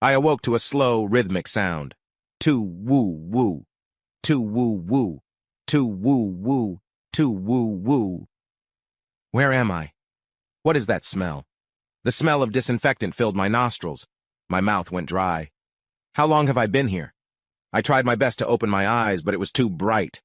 I awoke to a slow, rhythmic sound. Two-woo-woo, two-woo-woo, two-woo-woo, two-woo-woo. Where am I? What is that smell? The smell of disinfectant filled my nostrils. My mouth went dry. How long have I been here? I tried my best to open my eyes, but it was too bright.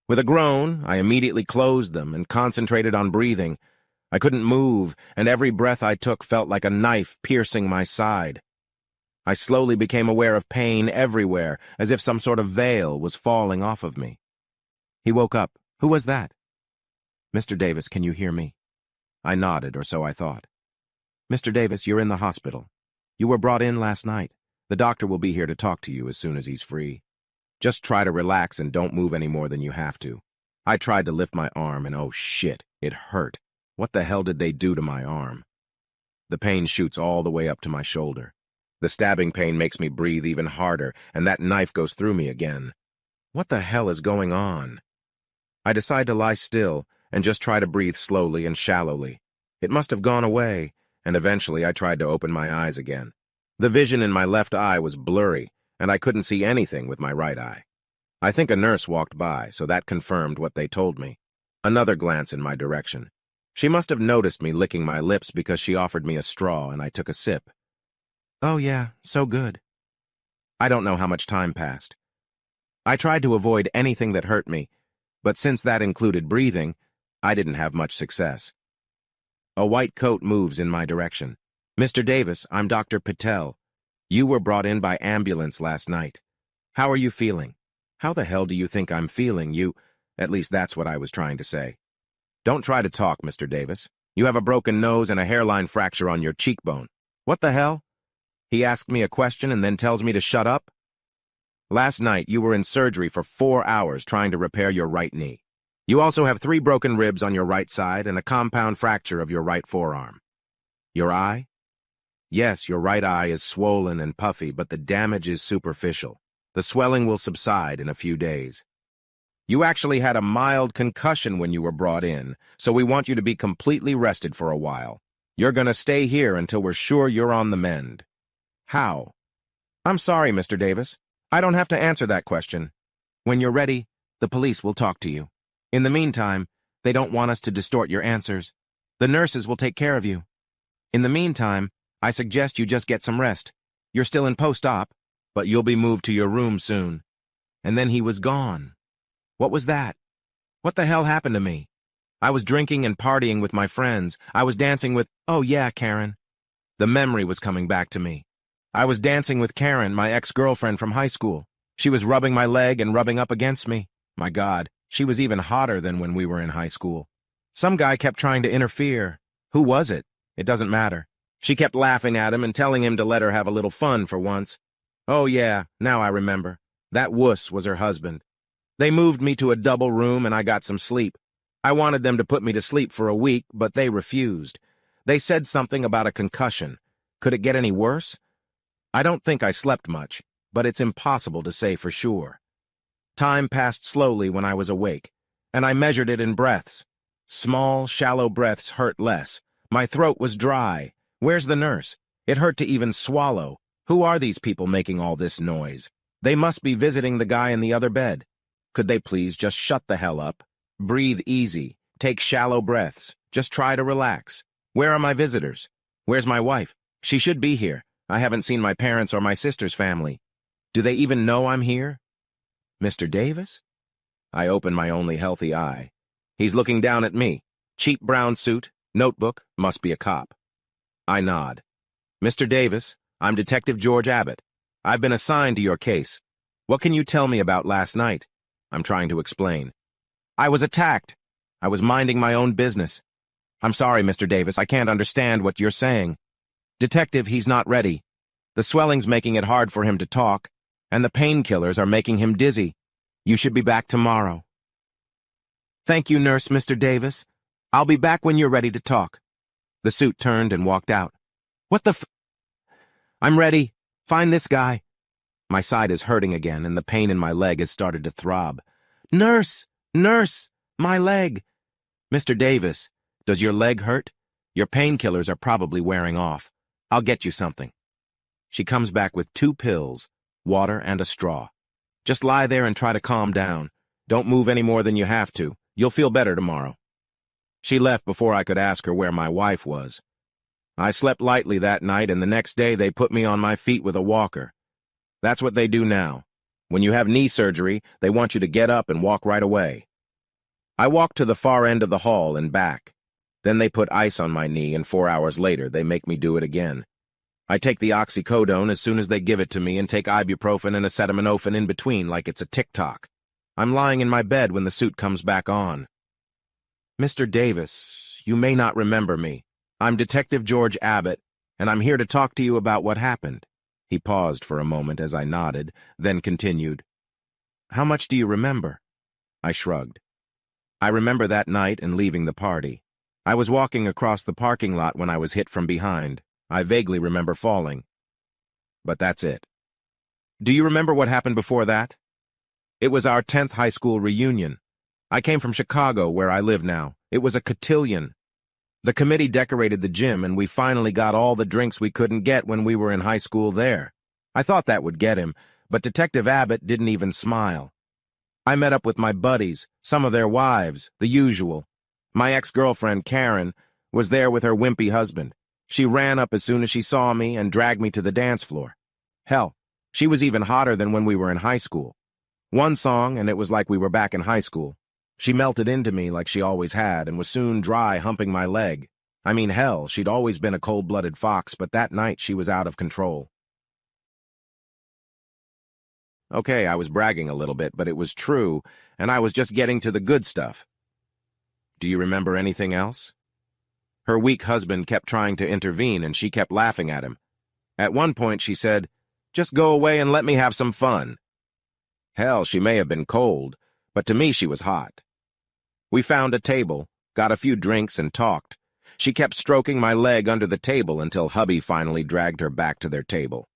With a groan, I immediately closed them and concentrated on breathing. I couldn't move, and every breath I took felt like a knife piercing my side. I slowly became aware of pain everywhere, as if some sort of veil was falling off of me. He woke up. Who was that? Mr. Davis, can you hear me? I nodded, or so I thought. Mr. Davis, you're in the hospital. You were brought in last night. The doctor will be here to talk to you as soon as he's free. Just try to relax and don't move any more than you have to. I tried to lift my arm, and oh shit, it hurt. What the hell did they do to my arm? The pain shoots all the way up to my shoulder. The stabbing pain makes me breathe even harder, and that knife goes through me again. What the hell is going on? I decide to lie still and just try to breathe slowly and shallowly. It must have gone away, and eventually I tried to open my eyes again. The vision in my left eye was blurry, and I couldn't see anything with my right eye. I think a nurse walked by, so that confirmed what they told me. Another glance in my direction. She must have noticed me licking my lips because she offered me a straw, and I took a sip. Oh yeah, so good. I don't know how much time passed. I tried to avoid anything that hurt me, but since that included breathing, I didn't have much success. A white coat moves in my direction. Mr. Davis, I'm Dr. Patel. You were brought in by ambulance last night. How are you feeling? How the hell do you think I'm feeling? At least that's what I was trying to say. Don't try to talk, Mr. Davis. You have a broken nose and a hairline fracture on your cheekbone. What the hell? He asked me a question and then tells me to shut up? Last night, you were in surgery for 4 hours trying to repair your right knee. You also have 3 broken ribs on your right side and a compound fracture of your right forearm. Your eye? Yes, your right eye is swollen and puffy, but the damage is superficial. The swelling will subside in a few days. You actually had a mild concussion when you were brought in, so we want you to be completely rested for a while. You're gonna stay here until we're sure you're on the mend. How? I'm sorry, Mr. Davis. I don't have to answer that question. When you're ready, the police will talk to you. In the meantime, they don't want us to distort your answers. The nurses will take care of you. In the meantime, I suggest you just get some rest. You're still in post-op, but you'll be moved to your room soon. And then he was gone. What was that? What the hell happened to me? I was drinking and partying with my friends. I was dancing with, oh yeah, Karen. The memory was coming back to me. I was dancing with Karen, my ex-girlfriend from high school. She was rubbing my leg and rubbing up against me. My God, she was even hotter than when we were in high school. Some guy kept trying to interfere. Who was it? It doesn't matter. She kept laughing at him and telling him to let her have a little fun for once. Oh yeah, now I remember. That wuss was her husband. They moved me to a double room and I got some sleep. I wanted them to put me to sleep for a week, but they refused. They said something about a concussion. Could it get any worse? I don't think I slept much, but it's impossible to say for sure. Time passed slowly when I was awake, and I measured it in breaths. Small, shallow breaths hurt less. My throat was dry. Where's the nurse? It hurt to even swallow. Who are these people making all this noise? They must be visiting the guy in the other bed. Could they please just shut the hell up? Breathe easy. Take shallow breaths. Just try to relax. Where are my visitors? Where's my wife? She should be here. I haven't seen my parents or my sister's family. Do they even know I'm here? Mr. Davis? I open my only healthy eye. He's looking down at me. Cheap brown suit, notebook, must be a cop. I nod. Mr. Davis, I'm Detective George Abbott. I've been assigned to your case. What can you tell me about last night? I'm trying to explain. I was attacked. I was minding my own business. I'm sorry, Mr. Davis, I can't understand what you're saying. Detective, he's not ready. The swelling's making it hard for him to talk, and the painkillers are making him dizzy. You should be back tomorrow. Thank you, nurse, Mr. Davis. I'll be back when you're ready to talk. The suit turned and walked out. What the f— I'm ready. Find this guy. My side is hurting again, and the pain in my leg has started to throb. Nurse! Nurse! My leg! Mr. Davis, does your leg hurt? Your painkillers are probably wearing off. I'll get you something. She comes back with 2 pills, water and a straw. Just lie there and try to calm down. Don't move any more than you have to. You'll feel better tomorrow. She left before I could ask her where my wife was. I slept lightly that night, and the next day they put me on my feet with a walker. That's what they do now. When you have knee surgery, they want you to get up and walk right away. I walked to the far end of the hall and back. Then they put ice on my knee, and 4 hours later they make me do it again. I take the oxycodone as soon as they give it to me and take ibuprofen and acetaminophen in between like it's a tic-toc. I'm lying in my bed when the suit comes back on. Mr. Davis, you may not remember me. I'm Detective George Abbott, and I'm here to talk to you about what happened. He paused for a moment as I nodded, then continued. How much do you remember? I shrugged. I remember that night and leaving the party. I was walking across the parking lot when I was hit from behind. I vaguely remember falling. But that's it. Do you remember what happened before that? It was our 10th high school reunion. I came from Chicago, where I live now. It was a cotillion. The committee decorated the gym, and we finally got all the drinks we couldn't get when we were in high school there. I thought that would get him, but Detective Abbott didn't even smile. I met up with my buddies, some of their wives, the usual. My ex-girlfriend, Karen, was there with her wimpy husband. She ran up as soon as she saw me and dragged me to the dance floor. Hell, she was even hotter than when we were in high school. One song, and it was like we were back in high school. She melted into me like she always had and was soon dry humping my leg. I mean, hell, she'd always been a cold-blooded fox, but that night she was out of control. Okay, I was bragging a little bit, but it was true, and I was just getting to the good stuff. Do you remember anything else? Her weak husband kept trying to intervene, and she kept laughing at him. At one point, she said, "Just go away and let me have some fun." Hell, she may have been cold, but to me she was hot. We found a table, got a few drinks, and talked. She kept stroking my leg under the table until hubby finally dragged her back to their table.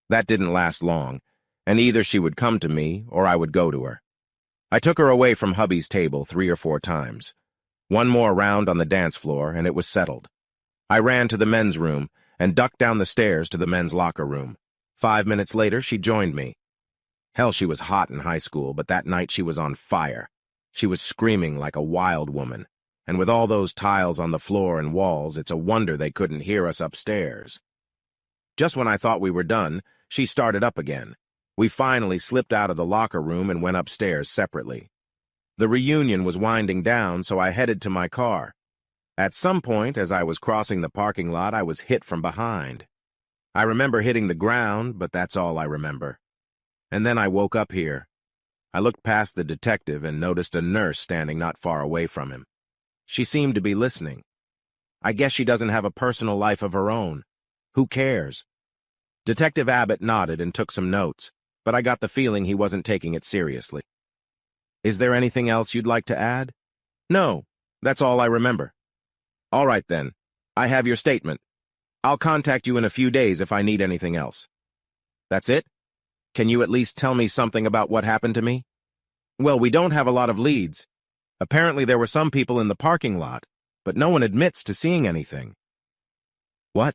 That didn't last long, and either she would come to me or I would go to her. I took her away from hubby's table 3 or 4 times. One more round on the dance floor, and it was settled. I ran to the men's room and ducked down the stairs to the men's locker room. 5 minutes later, she joined me. Hell, she was hot in high school, but that night she was on fire. She was screaming like a wild woman, and with all those tiles on the floor and walls, it's a wonder they couldn't hear us upstairs. Just when I thought we were done, she started up again. We finally slipped out of the locker room and went upstairs separately. The reunion was winding down, so I headed to my car. At some point, as I was crossing the parking lot, I was hit from behind. I remember hitting the ground, but that's all I remember. And then I woke up here. I looked past the detective and noticed a nurse standing not far away from him. She seemed to be listening. I guess she doesn't have a personal life of her own. Who cares? Detective Abbott nodded and took some notes, but I got the feeling he wasn't taking it seriously. Is there anything else you'd like to add? No, that's all I remember. All right then, I have your statement. I'll contact you in a few days if I need anything else. That's it? Can you at least tell me something about what happened to me? Well, we don't have a lot of leads. Apparently there were some people in the parking lot, but no one admits to seeing anything. What?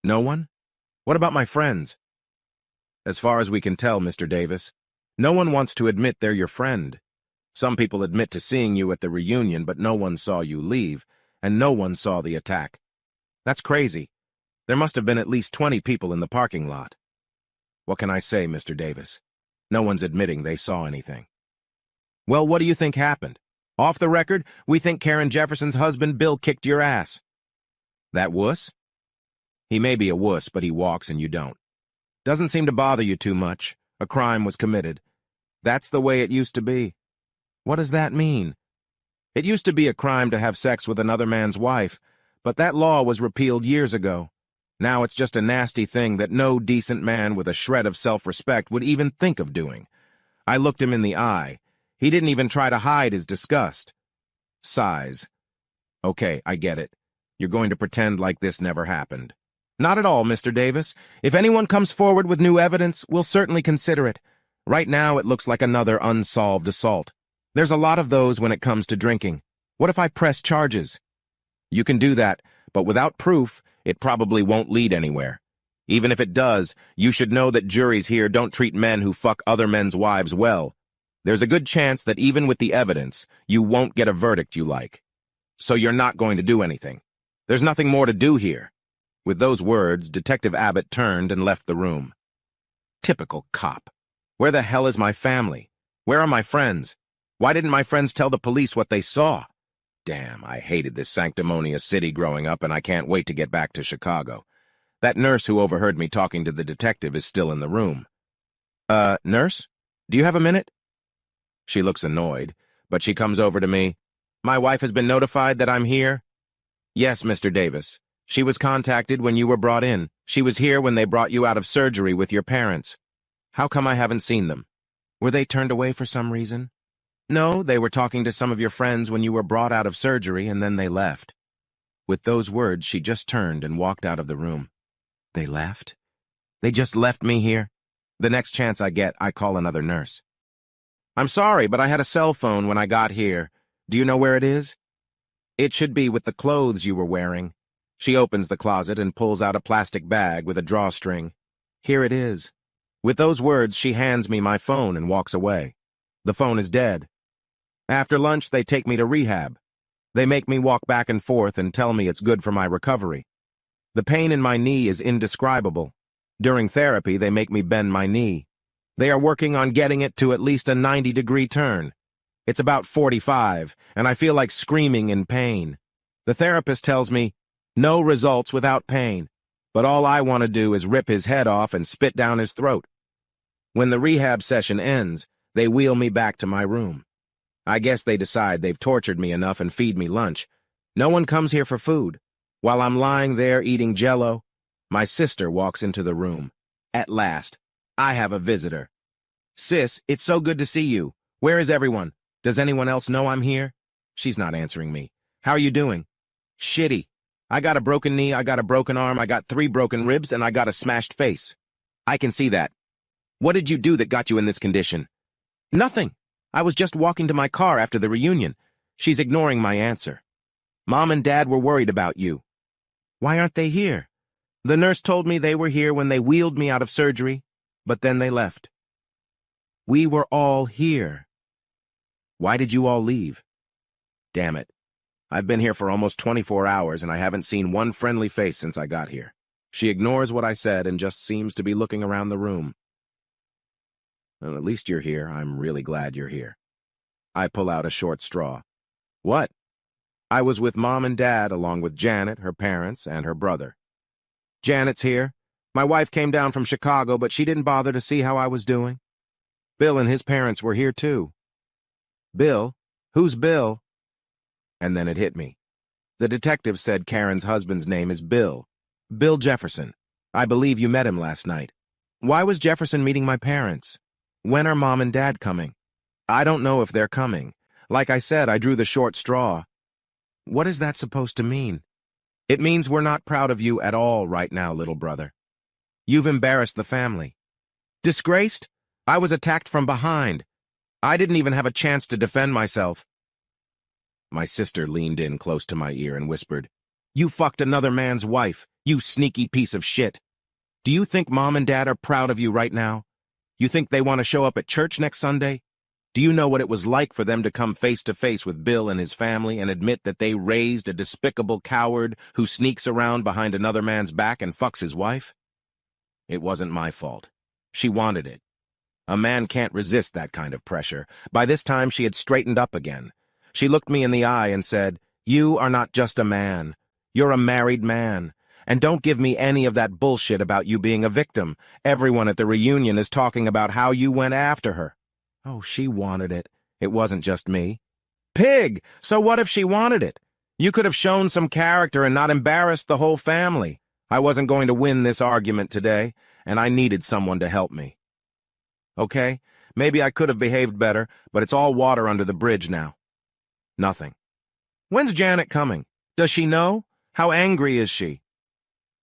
No one? What about my friends? As far as we can tell, Mr. Davis, no one wants to admit they're your friend. Some people admit to seeing you at the reunion, but no one saw you leave, and no one saw the attack. That's crazy. There must have been at least 20 people in the parking lot. What can I say, Mr. Davis? No one's admitting they saw anything. Well, what do you think happened? Off the record, we think Karen Jefferson's husband Bill kicked your ass. That wuss? He may be a wuss, but he walks and you don't. Doesn't seem to bother you too much. A crime was committed. That's the way it used to be. What does that mean? It used to be a crime to have sex with another man's wife, but that law was repealed years ago. Now it's just a nasty thing that no decent man with a shred of self-respect would even think of doing. I looked him in the eye. He didn't even try to hide his disgust. Sighs. Okay, I get it. You're going to pretend like this never happened. Not at all, Mr. Davis. If anyone comes forward with new evidence, we'll certainly consider it. Right now, it looks like another unsolved assault. There's a lot of those when it comes to drinking. What if I press charges? You can do that, but without proof, it probably won't lead anywhere. Even if it does, you should know that juries here don't treat men who fuck other men's wives well. There's a good chance that even with the evidence, you won't get a verdict you like. So you're not going to do anything. There's nothing more to do here." With those words, Detective Abbott turned and left the room. Typical cop. Where the hell is my family? Where are my friends? Why didn't my friends tell the police what they saw? Damn, I hated this sanctimonious city growing up, and I can't wait to get back to Chicago. That nurse who overheard me talking to the detective is still in the room. Nurse? Do you have a minute?" She looks annoyed, but she comes over to me. "My wife has been notified that I'm here?" "Yes, Mr. Davis. She was contacted when you were brought in. She was here when they brought you out of surgery with your parents. How come I haven't seen them? Were they turned away for some reason?" "No, they were talking to some of your friends when you were brought out of surgery, and then they left." With those words, she just turned and walked out of the room. They left? They just left me here? The next chance I get, I call another nurse. "I'm sorry, but I had a cell phone when I got here. Do you know where it is?" "It should be with the clothes you were wearing." She opens the closet and pulls out a plastic bag with a drawstring. "Here it is." With those words, she hands me my phone and walks away. The phone is dead. After lunch, they take me to rehab. They make me walk back and forth and tell me it's good for my recovery. The pain in my knee is indescribable. During therapy, they make me bend my knee. They are working on getting it to at least a 90-degree turn. It's about 45, and I feel like screaming in pain. The therapist tells me, no results without pain, but all I want to do is rip his head off and spit down his throat. When the rehab session ends, they wheel me back to my room. I guess they decide they've tortured me enough and feed me lunch. No one comes here for food. While I'm lying there eating Jell-O, my sister walks into the room. At last, I have a visitor. "Sis, it's so good to see you. Where is everyone? Does anyone else know I'm here?" She's not answering me. "How are you doing?" "Shitty. I got a broken knee, I got a broken arm, I got 3 broken ribs, and I got a smashed face." "I can see that. What did you do that got you in this condition?" "Nothing. I was just walking to my car after the reunion." She's ignoring my answer. "Mom and Dad were worried about you." "Why aren't they here?" "The nurse told me they were here when they wheeled me out of surgery, but then they left." "We were all here." "Why did you all leave?" "Damn it. I've been here for almost 24 hours, and I haven't seen one friendly face since I got here." She ignores what I said and just seems to be looking around the room. "Well, at least you're here. I'm really glad you're here." I pull out a short straw. "What?" "I was with Mom and Dad, along with Janet, her parents, and her brother." "Janet's here. My wife came down from Chicago, but she didn't bother to see how I was doing." "Bill and his parents were here, too." "Bill? Who's Bill?" And then it hit me. The detective said Karen's husband's name is Bill. Bill Jefferson. I believe you met him last night. Why was Jefferson meeting my parents? When are Mom and Dad coming? I don't know if they're coming. Like I said, I drew the short straw. What is that supposed to mean? It means we're not proud of you at all right now, little brother. You've embarrassed the family. Disgraced? I was attacked from behind. I didn't even have a chance to defend myself. My sister leaned in close to my ear and whispered, "You fucked another man's wife, you sneaky piece of shit. Do you think Mom and Dad are proud of you right now? You think they want to show up at church next Sunday? Do you know what it was like for them to come face to face with Bill and his family and admit that they raised a despicable coward who sneaks around behind another man's back and fucks his wife? It wasn't my fault. She wanted it. A man can't resist that kind of pressure. By this time, she had straightened up again. She looked me in the eye and said, "You are not just a man. You're a married man. And don't give me any of that bullshit about you being a victim. Everyone at the reunion is talking about how you went after her." Oh, she wanted it. It wasn't just me. Pig! So what if she wanted it? You could have shown some character and not embarrassed the whole family. I wasn't going to win this argument today, and I needed someone to help me. Okay, maybe I could have behaved better, but it's all water under the bridge now. Nothing. When's Janet coming? Does she know? How angry is she?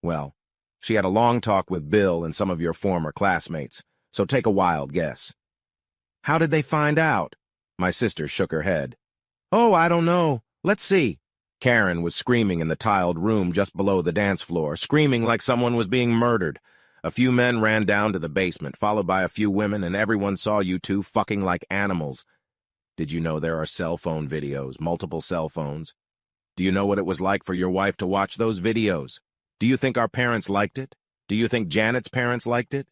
Well, she had a long talk with Bill and some of your former classmates, so take a wild guess. How did they find out? My sister shook her head. Oh, I don't know. Let's see. Karen was screaming in the tiled room just below the dance floor, screaming like someone was being murdered. A few men ran down to the basement, followed by a few women, and everyone saw you two fucking like animals. Did you know there are cell phone videos, multiple cell phones? Do you know what it was like for your wife to watch those videos? Do you think our parents liked it? Do you think Janet's parents liked it?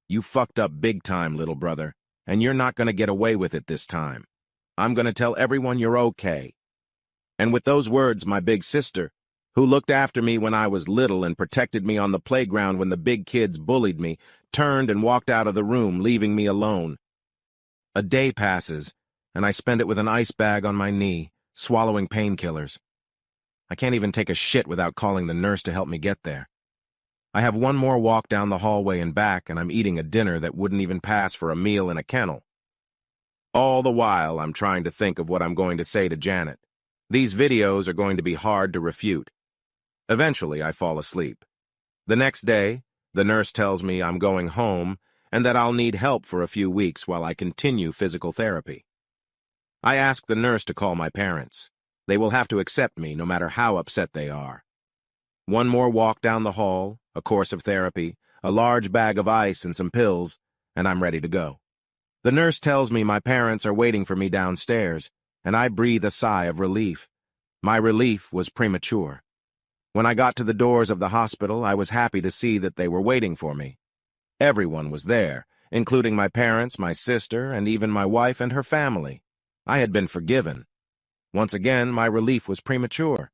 You fucked up big time, little brother, and you're not going to get away with it this time. I'm going to tell everyone you're okay. And with those words, my big sister, who looked after me when I was little and protected me on the playground when the big kids bullied me, turned and walked out of the room, leaving me alone. A day passes, and I spend it with an ice bag on my knee, swallowing painkillers. I can't even take a shit without calling the nurse to help me get there. I have one more walk down the hallway and back, and I'm eating a dinner that wouldn't even pass for a meal in a kennel. All the while, I'm trying to think of what I'm going to say to Janet. These videos are going to be hard to refute. Eventually, I fall asleep. The next day, the nurse tells me I'm going home and that I'll need help for a few weeks while I continue physical therapy. I ask the nurse to call my parents. They will have to accept me no matter how upset they are. One more walk down the hall, a course of therapy, a large bag of ice and some pills, and I'm ready to go. The nurse tells me my parents are waiting for me downstairs, and I breathe a sigh of relief. My relief was premature. When I got to the doors of the hospital, I was happy to see that they were waiting for me. Everyone was there, including my parents, my sister, and even my wife and her family. I had been forgiven. Once again, my relief was premature.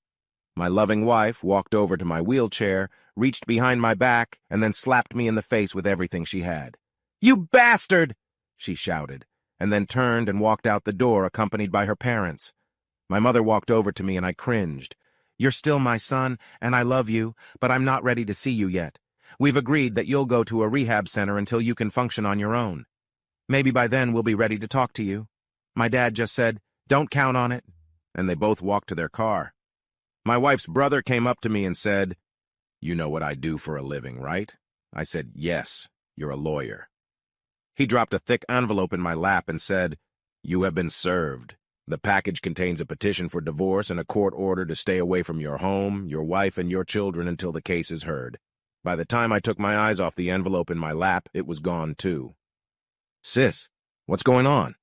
My loving wife walked over to my wheelchair, reached behind my back, and then slapped me in the face with everything she had. "You bastard!" she shouted, and then turned and walked out the door accompanied by her parents. My mother walked over to me and I cringed. "You're still my son, and I love you, but I'm not ready to see you yet. We've agreed that you'll go to a rehab center until you can function on your own. Maybe by then we'll be ready to talk to you." My dad just said, "Don't count on it," and they both walked to their car. My wife's brother came up to me and said, "You know what I do for a living, right?" I said, "Yes, you're a lawyer." He dropped a thick envelope in my lap and said, "You have been served. The package contains a petition for divorce and a court order to stay away from your home, your wife, and your children until the case is heard." By the time I took my eyes off the envelope in my lap, it was gone too. "Sis, what's going on?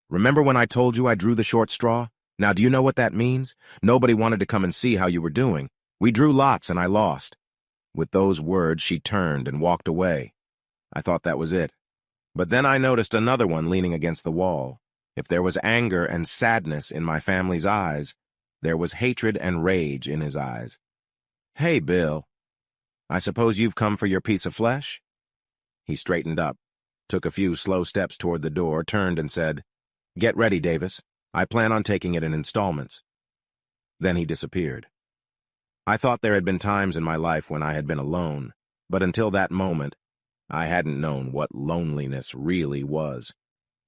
Remember when I told you I drew the short straw? Now, do you know what that means? Nobody wanted to come and see how you were doing. We drew lots and I lost." With those words, she turned and walked away. I thought that was it. But then I noticed another one leaning against the wall. If there was anger and sadness in my family's eyes, there was hatred and rage in his eyes. "Hey, Bill. I suppose you've come for your piece of flesh?" He straightened up, took a few slow steps toward the door, turned and said, "Get ready, Davis. I plan on taking it in installments." Then he disappeared. I thought there had been times in my life when I had been alone, but until that moment, I hadn't known what loneliness really was.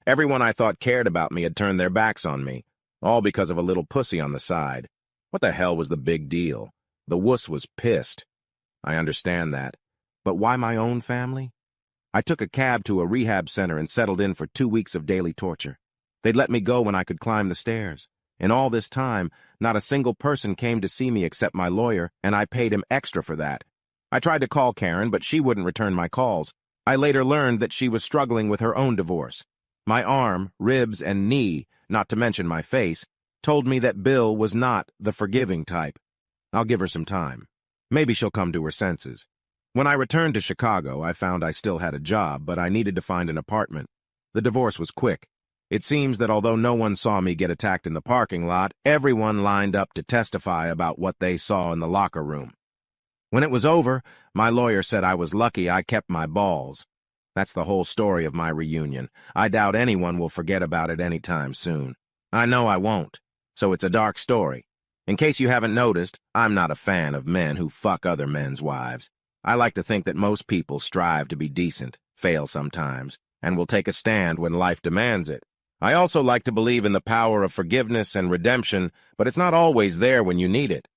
Everyone I thought cared about me had turned their backs on me, all because of a little pussy on the side. What the hell was the big deal? The wuss was pissed. I understand that. But why my own family? I took a cab to a rehab center and settled in for 2 weeks of daily torture. They'd let me go when I could climb the stairs. In all this time, not a single person came to see me except my lawyer, and I paid him extra for that. I tried to call Karen, but she wouldn't return my calls. I later learned that she was struggling with her own divorce. My arm, ribs, and knee, not to mention my face, told me that Bill was not the forgiving type. I'll give her some time. Maybe she'll come to her senses. When I returned to Chicago, I found I still had a job, but I needed to find an apartment. The divorce was quick. It seems that although no one saw me get attacked in the parking lot, everyone lined up to testify about what they saw in the locker room. When it was over, my lawyer said I was lucky I kept my balls. That's the whole story of my reunion. I doubt anyone will forget about it anytime soon. I know I won't, so it's a dark story. In case you haven't noticed, I'm not a fan of men who fuck other men's wives. I like to think that most people strive to be decent, fail sometimes, and will take a stand when life demands it. I also like to believe in the power of forgiveness and redemption, but it's not always there when you need it.